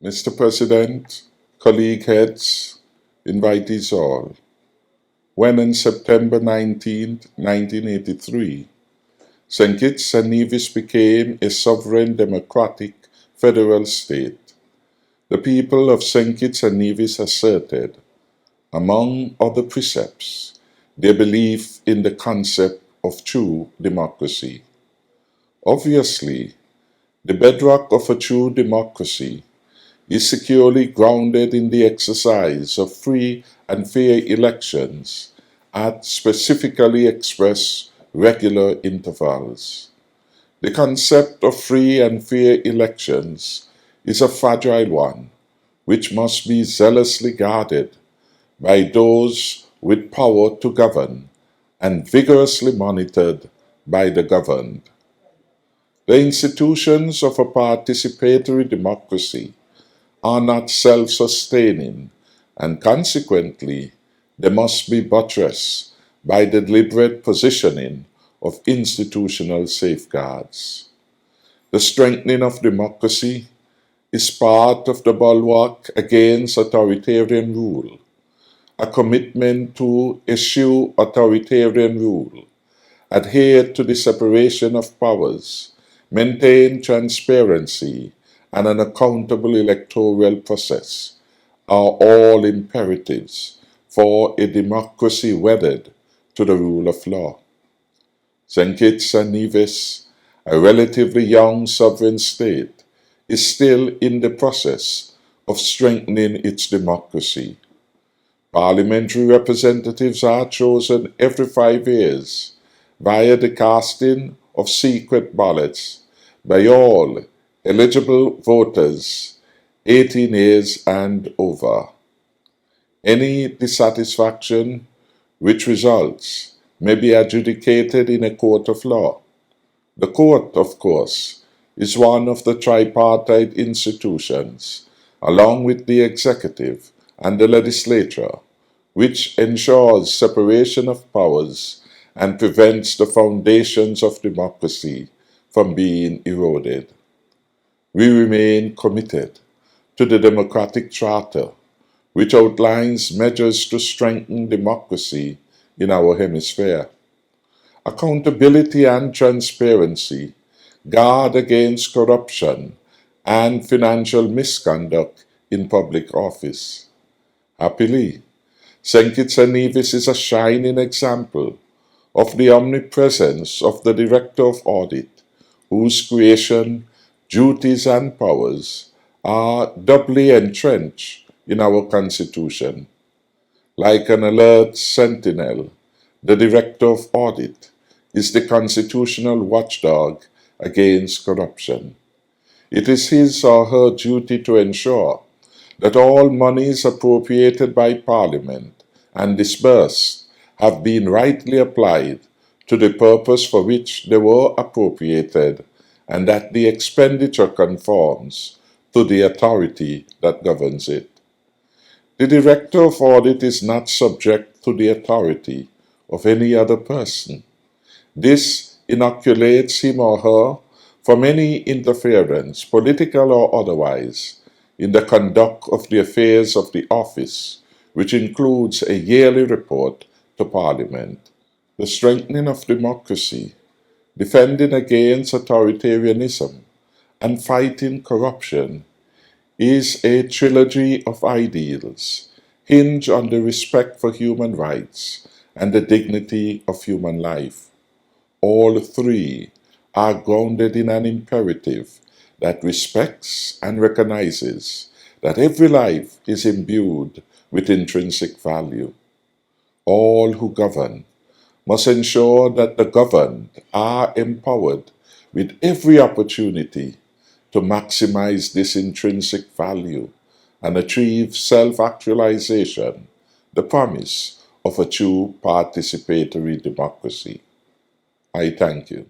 Mr. President, colleague heads, invitees all, when on September 19, 1983, St. Kitts and Nevis became a sovereign democratic federal state, the people of St. Kitts and Nevis asserted, among other precepts, their belief in the concept of true democracy. Obviously, the bedrock of a true democracy is securely grounded in the exercise of free and fair elections at specifically expressed regular intervals. The concept of free and fair elections is a fragile one, which must be zealously guarded by those with power to govern and vigorously monitored by the governed. The institutions of a participatory democracy are not self-sustaining, and consequently, they must be buttressed by the deliberate positioning of institutional safeguards. The strengthening of democracy is part of the bulwark against authoritarian rule, a commitment to eschew authoritarian rule, adhere to the separation of powers, maintain transparency, and an accountable electoral process are all imperatives for a democracy wedded to the rule of law. St. Kitts and Nevis, a relatively young sovereign state, is still in the process of strengthening its democracy. Parliamentary representatives are chosen every 5 years via the casting of secret ballots by all eligible voters 18 years and over. Any dissatisfaction which results may be adjudicated in a court of law. The court, of course, is one of the tripartite institutions, along with the executive and the legislature, which ensures separation of powers and prevents the foundations of democracy from being eroded. We remain committed to the Democratic Charter, which outlines measures to strengthen democracy in our hemisphere. Accountability and transparency guard against corruption and financial misconduct in public office. Happily, St. Kitts and Nevis is a shining example of the omnipresence of the Director of Audit, whose creation, duties, and powers are doubly entrenched in our Constitution. Like an alert sentinel, the Director of Audit is the constitutional watchdog against corruption. It is his or her duty to ensure that all monies appropriated by Parliament and disbursed have been rightly applied to the purpose for which they were appropriated, and that the expenditure conforms to the authority that governs it. The Director of Audit is not subject to the authority of any other person. This inoculates him or her from any interference, political or otherwise, in the conduct of the affairs of the office, which includes a yearly report to Parliament. The strengthening of democracy, defending against authoritarianism, and fighting corruption is a trilogy of ideals hinged on the respect for human rights and the dignity of human life. All three are grounded in an imperative that respects and recognizes that every life is imbued with intrinsic value. All who govern must ensure that the governed are empowered with every opportunity to maximize this intrinsic value and achieve self-actualization, the promise of a true participatory democracy. I thank you.